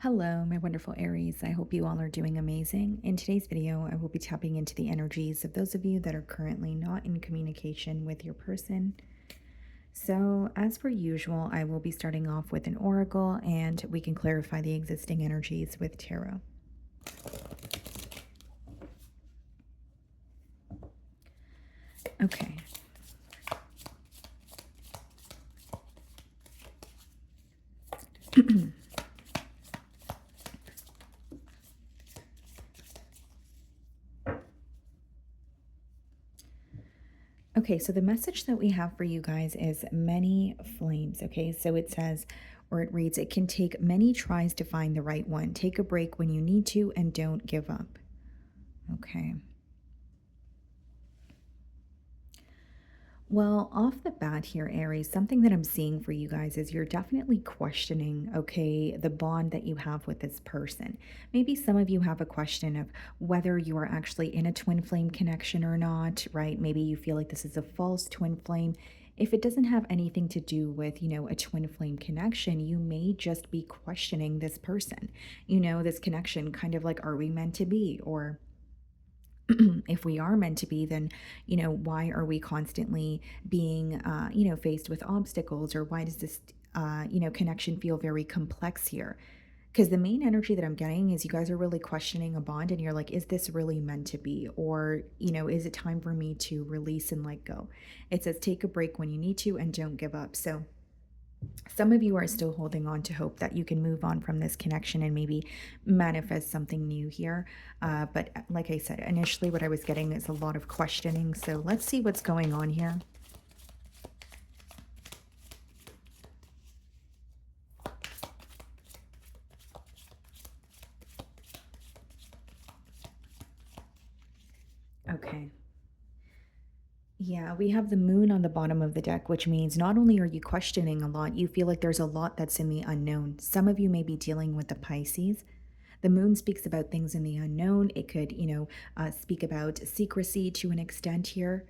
Hello, my wonderful Aries. I hope you all are doing amazing. In today's video, I will be tapping into the energies of those of you that are currently not in communication with your person. So, as per usual, I will be starting off with an oracle and we can clarify the existing energies with tarot. Okay. Okay, so the message that we have for you guys is many flames. Okay, so it says, or it reads, it can take many tries to find the right one. Take a break when you need to and don't give up. Okay. Well, off the bat here, Aries, something that I'm seeing for you guys is you're definitely questioning, okay, the bond that you have with this person. Maybe some of you have a question of whether you are actually in a twin flame connection or not, right? Maybe you feel like this is a false twin flame. If it doesn't have anything to do with, a twin flame connection, you may just be questioning this person, this connection, kind of like, are we meant to be? Or if we are meant to be, then why are we constantly being faced with obstacles, or why does this connection feel very complex here? Because the main energy that I'm getting is you guys are really questioning a bond, and you're like, is this really meant to be? Or is it time for me to release and let go? It says take a break when you need to and don't give up. So some of you are still holding on to hope that you can move on from this connection and maybe manifest something new here. But like I said, initially what I was getting is a lot of questioning. So let's see what's going on here. Okay. Yeah, we have the moon on the bottom of the deck, which means not only are you questioning a lot, you feel like there's a lot that's in the unknown. Some of you may be dealing with the Pisces. The moon speaks about things in the unknown. It could, speak about secrecy to an extent here.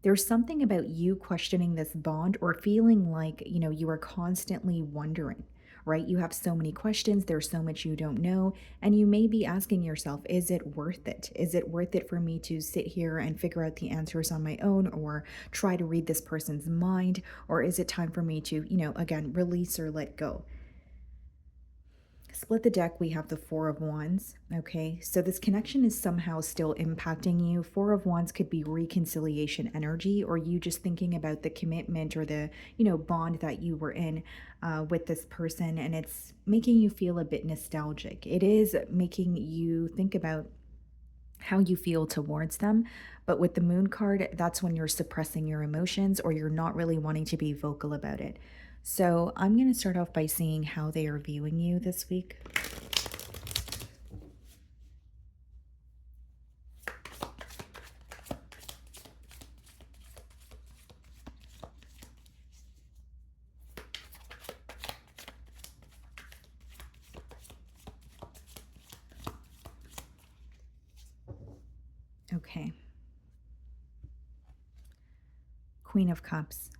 There's something about you questioning this bond or feeling like, you are constantly wondering, right? You have so many questions, there's so much you don't know, and you may be asking yourself, is it worth it? Is it worth it for me to sit here and figure out the answers on my own, or try to read this person's mind? Or is it time for me to, again, release or let go? Split the deck, we have the Four of Wands. Okay, so this connection is somehow still impacting you. Four of Wands could be reconciliation energy, or you just thinking about the commitment or the, bond that you were in with this person, and it's making you feel a bit nostalgic. It is making you think about how you feel towards them. But with the moon card, that's when you're suppressing your emotions or you're not really wanting to be vocal about it. So I'm going to start off by seeing how they are viewing you this week. Okay. Queen of Cups.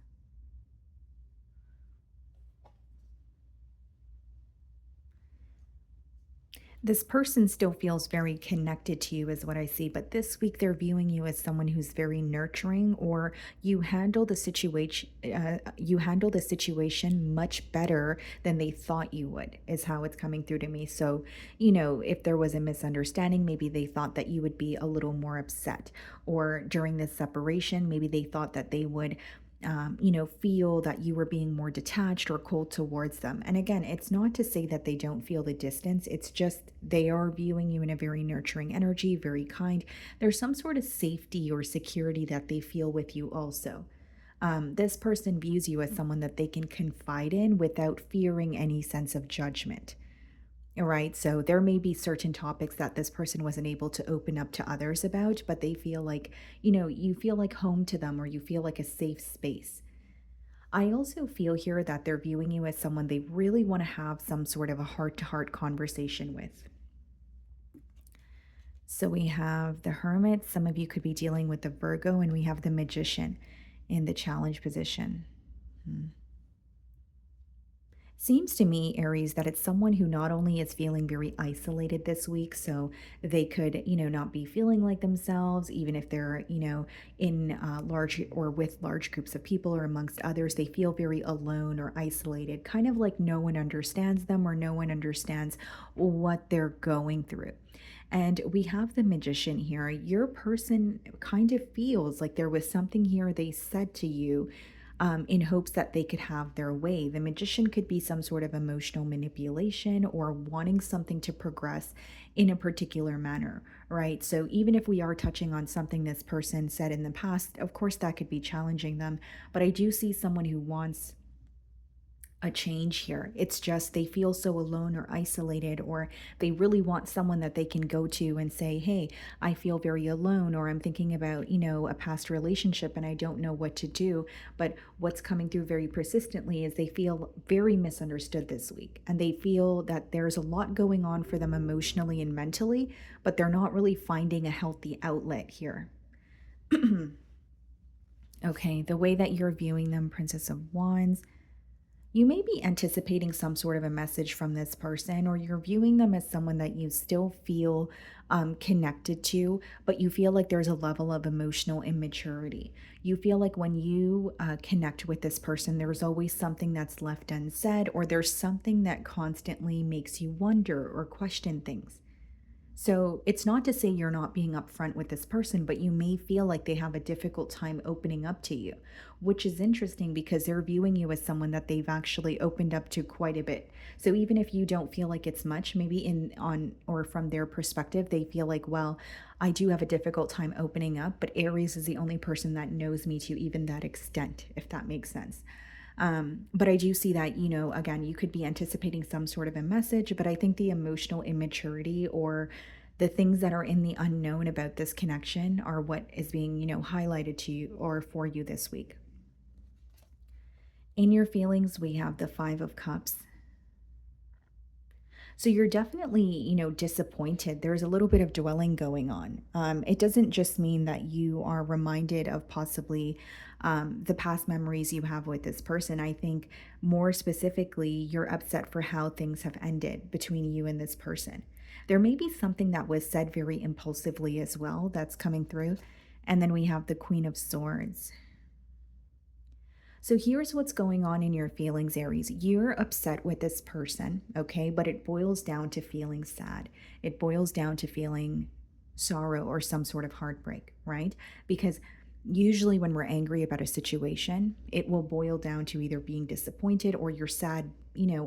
This person still feels very connected to you, is what I see, but this week they're viewing you as someone who's very nurturing, or you handle the situation much better than they thought you would, is how it's coming through to me. So, if there was a misunderstanding, maybe they thought that you would be a little more upset, or during this separation, maybe they thought that they would feel that you were being more detached or cold towards them. And again, it's not to say that they don't feel the distance, it's just they are viewing you in a very nurturing energy, very kind. There's some sort of safety or security that they feel with you also. This person views you as someone that they can confide in without fearing any sense of judgment. Right. So there may be certain topics that this person wasn't able to open up to others about, but they feel like, you feel like home to them, or you feel like a safe space. I also feel here that they're viewing you as someone they really want to have some sort of a heart to heart conversation with. So we have the Hermit. Some of you could be dealing with the Virgo, and we have the Magician in the challenge position. Seems to me, Aries, that it's someone who not only is feeling very isolated this week, so they could, not be feeling like themselves, even if they're, in large or with large groups of people or amongst others, they feel very alone or isolated, kind of like no one understands them or no one understands what they're going through. And we have the magician here. Your person kind of feels like there was something here they said to you in hopes that they could have their way. The magician could be some sort of emotional manipulation or wanting something to progress in a particular manner, right? So, even if we are touching on something this person said in the past, of course, that could be challenging them. But I do see someone who wants a change here. It's just they feel so alone or isolated, or they really want someone that they can go to and say, "Hey, I feel very alone," or "I'm thinking about, a past relationship and I don't know what to do." But what's coming through very persistently is they feel very misunderstood this week. And they feel that there's a lot going on for them emotionally and mentally, but they're not really finding a healthy outlet here. Okay, the way that you're viewing them, Princess of Wands, you may be anticipating some sort of a message from this person, or you're viewing them as someone that you still feel connected to, but you feel like there's a level of emotional immaturity. You feel like when you connect with this person, there's always something that's left unsaid, or there's something that constantly makes you wonder or question things. So it's not to say you're not being upfront with this person, but you may feel like they have a difficult time opening up to you, which is interesting because they're viewing you as someone that they've actually opened up to quite a bit. So even if you don't feel like it's much, maybe in on or from their perspective, they feel like, well, I do have a difficult time opening up, but Aries is the only person that knows me to even that extent, if that makes sense. But I do see that, again, you could be anticipating some sort of a message, but I think the emotional immaturity or the things that are in the unknown about this connection are what is being, highlighted to you or for you this week. In your feelings, we have the Five of Cups. So you're definitely, disappointed. There's a little bit of dwelling going on. It doesn't just mean that you are reminded of possibly the past memories you have with this person. I think more specifically, you're upset for how things have ended between you and this person. There may be something that was said very impulsively as well that's coming through. And then we have the Queen of Swords. So here's what's going on in your feelings, Aries. You're upset with this person, okay? But it boils down to feeling sad. It boils down to feeling sorrow or some sort of heartbreak, right? Because usually when we're angry about a situation, it will boil down to either being disappointed or you're sad,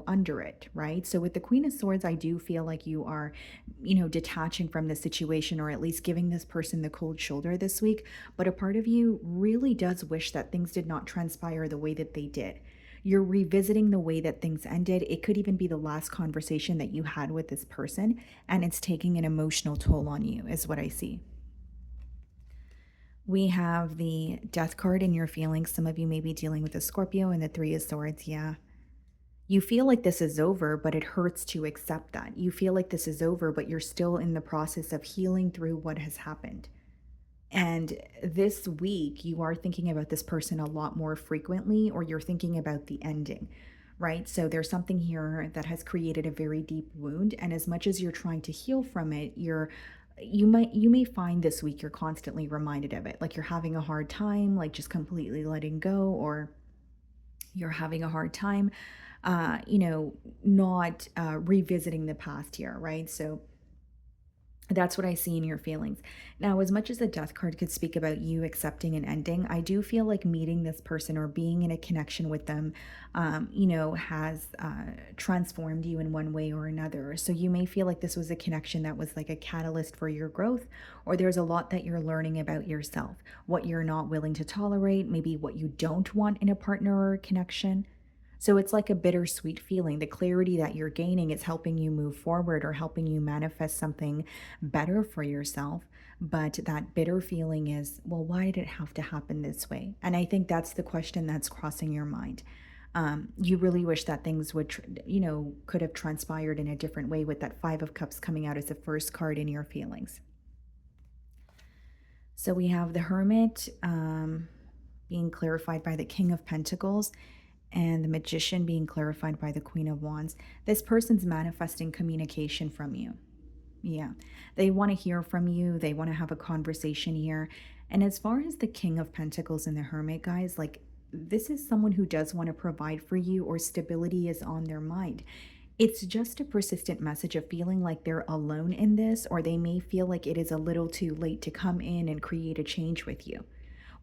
under it, right? So with the Queen of Swords, I do feel like you are, detaching from the situation or at least giving this person the cold shoulder this week. But a part of you really does wish that things did not transpire the way that they did. You're revisiting the way that things ended. It could even be the last conversation that you had with this person, and it's taking an emotional toll on you, is what I see. We have the Death card in your feelings. Some of you may be dealing with a Scorpio and the Three of Swords. Yeah. You feel like this is over, but it hurts to accept that. You feel like this is over, but you're still in the process of healing through what has happened. And this week, you are thinking about this person a lot more frequently, or you're thinking about the ending, right? So there's something here that has created a very deep wound. And as much as you're trying to heal from it, you may find this week you're constantly reminded of it. Like you're having a hard time, like just completely letting go, or you're having a hard time, not revisiting the past here, right? So that's what I see in your feelings. Now, as much as the death card could speak about you accepting an ending, I do feel like meeting this person or being in a connection with them, has transformed you in one way or another. So you may feel like this was a connection that was like a catalyst for your growth, or there's a lot that you're learning about yourself, what you're not willing to tolerate, maybe what you don't want in a partner or a connection. So it's like a bittersweet feeling. The clarity that you're gaining is helping you move forward or helping you manifest something better for yourself. But that bitter feeling is, well, why did it have to happen this way? And I think that's the question that's crossing your mind. You really wish that things would, could have transpired in a different way with that Five of Cups coming out as the first card in your feelings. So we have the Hermit being clarified by the King of Pentacles. and the Magician being clarified by the Queen of Wands. This person's manifesting communication from you. Yeah. They want to hear from you. They want to have a conversation here. And as far as the King of Pentacles and the Hermit, guys, like this is someone who does want to provide for you, or stability is on their mind. It's just a persistent message of feeling like they're alone in this, or they may feel like it is a little too late to come in and create a change with you,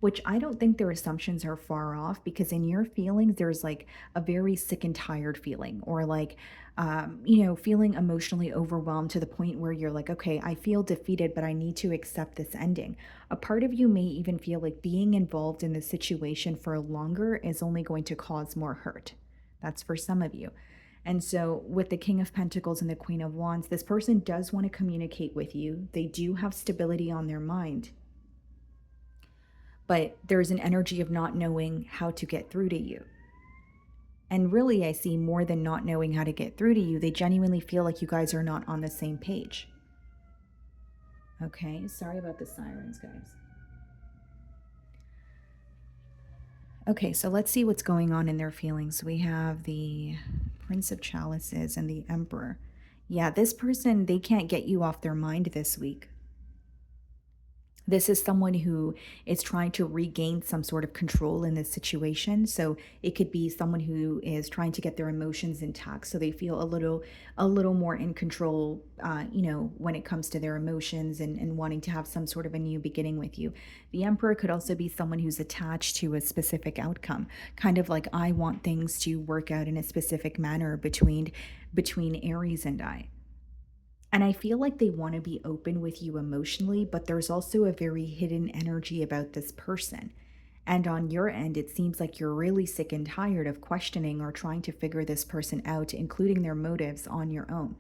which I don't think their assumptions are far off, because in your feelings, there's like a very sick and tired feeling, or like, feeling emotionally overwhelmed to the point where you're like, okay, I feel defeated, but I need to accept this ending. A part of you may even feel like being involved in the situation for longer is only going to cause more hurt. That's for some of you. And so, with the King of Pentacles and the Queen of Wands, this person does want to communicate with you. They do have stability on their mind, but there's an energy of not knowing how to get through to you. And really, I see more than not knowing how to get through to you. They genuinely feel like you guys are not on the same page. Okay, sorry about the sirens, guys. Okay, so let's see what's going on in their feelings. We have the Prince of Chalices and the Emperor. Yeah, this person, they can't get you off their mind this week. This is someone who is trying to regain some sort of control in this situation. So it could be someone who is trying to get their emotions intact, so they feel a little more in control, when it comes to their emotions, and wanting to have some sort of a new beginning with you. The Emperor could also be someone who's attached to a specific outcome, kind of like, I want things to work out in a specific manner between Aries and I. And I feel like they want to be open with you emotionally, but there's also a very hidden energy about this person. And on your end, it seems like you're really sick and tired of questioning or trying to figure this person out, including their motives, on your own.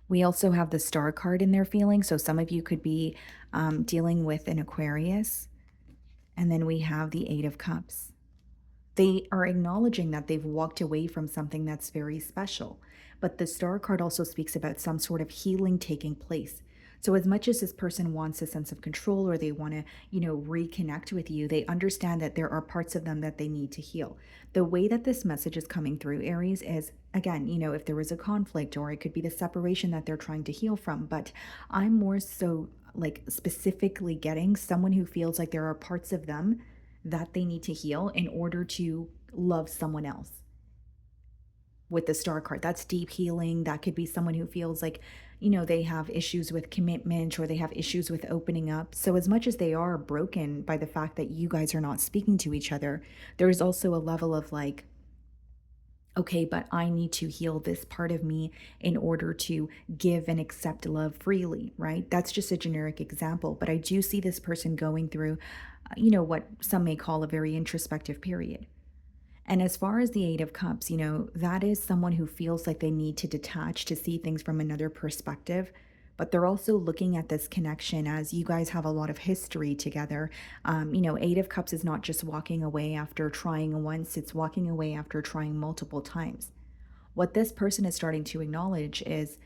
We also have the Star card in their feelings. So some of you could be dealing with an Aquarius. And then we have the Eight of Cups. They are acknowledging that they've walked away from something that's very special. But the Star card also speaks about some sort of healing taking place. So as much as this person wants a sense of control, or they want to, reconnect with you, they understand that there are parts of them that they need to heal. The way that this message is coming through, Aries, is again, if there was a conflict, or it could be the separation that they're trying to heal from. But I'm more so like specifically getting someone who feels like there are parts of them that they need to heal in order to love someone else. With the Star card, that's deep healing. That could be someone who feels like, they have issues with commitment, or they have issues with opening up. So as much as they are broken by the fact that you guys are not speaking to each other, there's also a level of like, okay, but I need to heal this part of me in order to give and accept love freely, right? That's just a generic example, but I do see this person going through, what some may call a very introspective period. And as far as the Eight of Cups, that is someone who feels like they need to detach to see things from another perspective. But they're also looking at this connection as you guys have a lot of history together. Eight of Cups is not just walking away after trying once, it's walking away after trying multiple times. What this person is starting to acknowledge is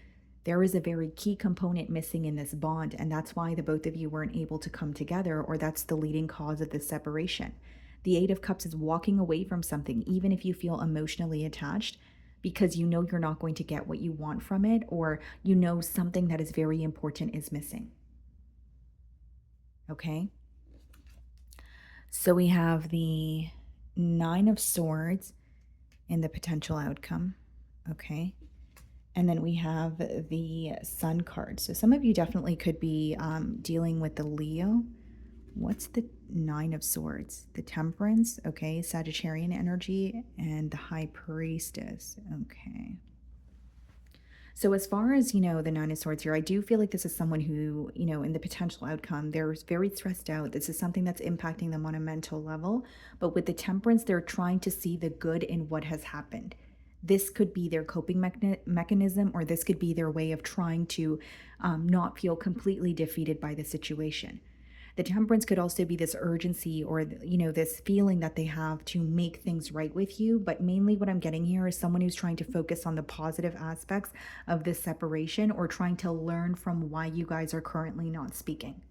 there is a very key component missing in this bond, and that's why the both of you weren't able to come together, or that's the leading cause of this separation. The Eight of Cups is walking away from something, even if you feel emotionally attached, because you're not going to get what you want from it, or something that is very important is missing. Okay? So we have the Nine of Swords in the potential outcome. Okay? And then we have the Sun card. So some of you definitely could be dealing with the Leo. What's the Nine of Swords? The Temperance, okay, Sagittarian energy, and the High Priestess, okay. So as far as, the Nine of Swords here, I do feel like this is someone who, in the potential outcome, they're very stressed out. This is something that's impacting them on a mental level. But with the Temperance, they're trying to see the good in what has happened. This could be their coping mechanism, or this could be their way of trying to not feel completely defeated by the situation. The Temperance could also be this urgency, or, this feeling that they have to make things right with you. But mainly what I'm getting here is someone who's trying to focus on the positive aspects of this separation, or trying to learn from why you guys are currently not speaking.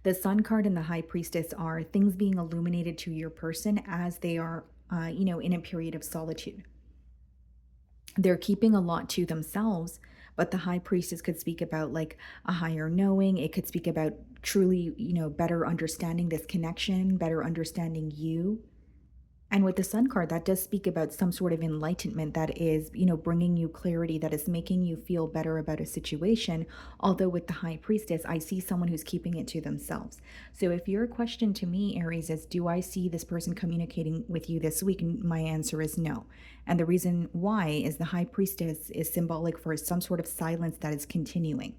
The Sun card and the High Priestess are things being illuminated to your person as they are, in a period of solitude. They're keeping a lot to themselves, but the High Priestess could speak about like a higher knowing. It could speak about truly, better understanding this connection, better understanding you. And with the Sun card, that does speak about some sort of enlightenment that is, bringing you clarity, that is making you feel better about a situation. Although with the High Priestess, I see someone who's keeping it to themselves. So if your question to me, Aries, is do I see this person communicating with you this week? My answer is no. And the reason why is the High Priestess is symbolic for some sort of silence that is continuing.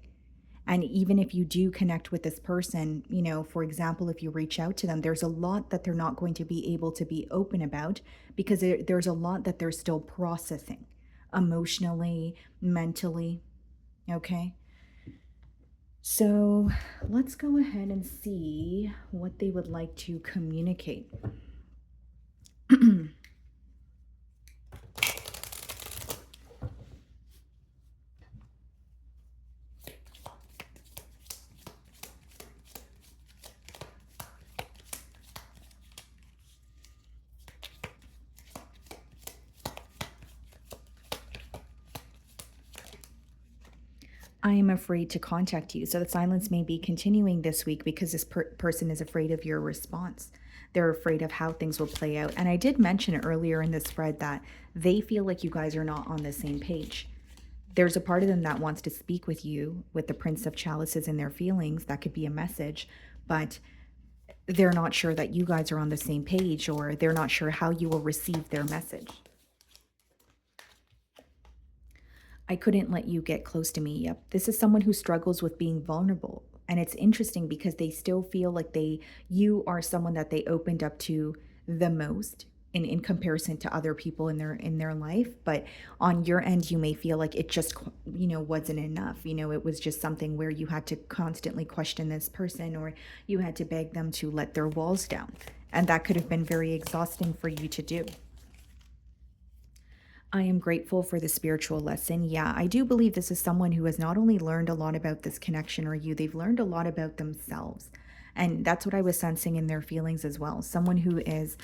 And even if you do connect with this person, for example, if you reach out to them, there's a lot that they're not going to be able to be open about because there's a lot that they're still processing emotionally, mentally. Okay. So let's go ahead and see what they would like to communicate. I am afraid to contact you. So the silence may be continuing this week because this person is afraid of your response. They're afraid of how things will play out. And I did mention earlier in the spread that they feel like you guys are not on the same page. There's a part of them that wants to speak with you with the Prince of Chalices in their feelings. That could be a message, but they're not sure that you guys are on the same page, or they're not sure how you will receive their message. I couldn't let you get close to me. Yep. This is someone who struggles with being vulnerable. And it's interesting because they still feel like you are someone that they opened up to the most in comparison to other people in their life. But on your end, you may feel like it just, wasn't enough. It was just something where you had to constantly question this person, or you had to beg them to let their walls down. And that could have been very exhausting for you to do. I am grateful for the spiritual lesson. Yeah, I do believe this is someone who has not only learned a lot about this connection or you, they've learned a lot about themselves. And that's what I was sensing in their feelings as well. Someone who is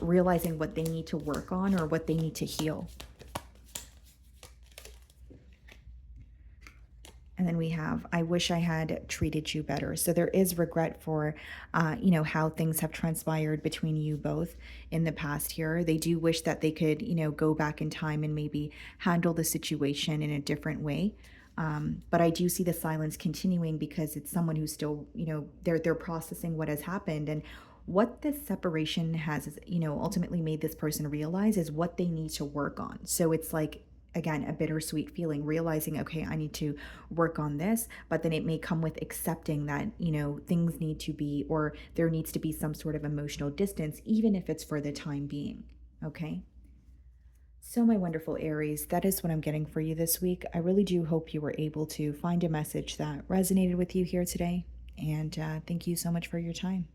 realizing what they need to work on or what they need to heal. And then we have, I wish I had treated you better. So there is regret for, how things have transpired between you both in the past here. They do wish that they could, go back in time and maybe handle the situation in a different way. But I do see the silence continuing because it's someone who's still, they're processing what has happened. And what this separation has, ultimately made this person realize is what they need to work on. So it's like, again, a bittersweet feeling, realizing, okay, I need to work on this, but then it may come with accepting that, things need to be, or there needs to be some sort of emotional distance, even if it's for the time being. Okay. So, my wonderful Aries, that is what I'm getting for you this week. I really do hope you were able to find a message that resonated with you here today. And thank you so much for your time.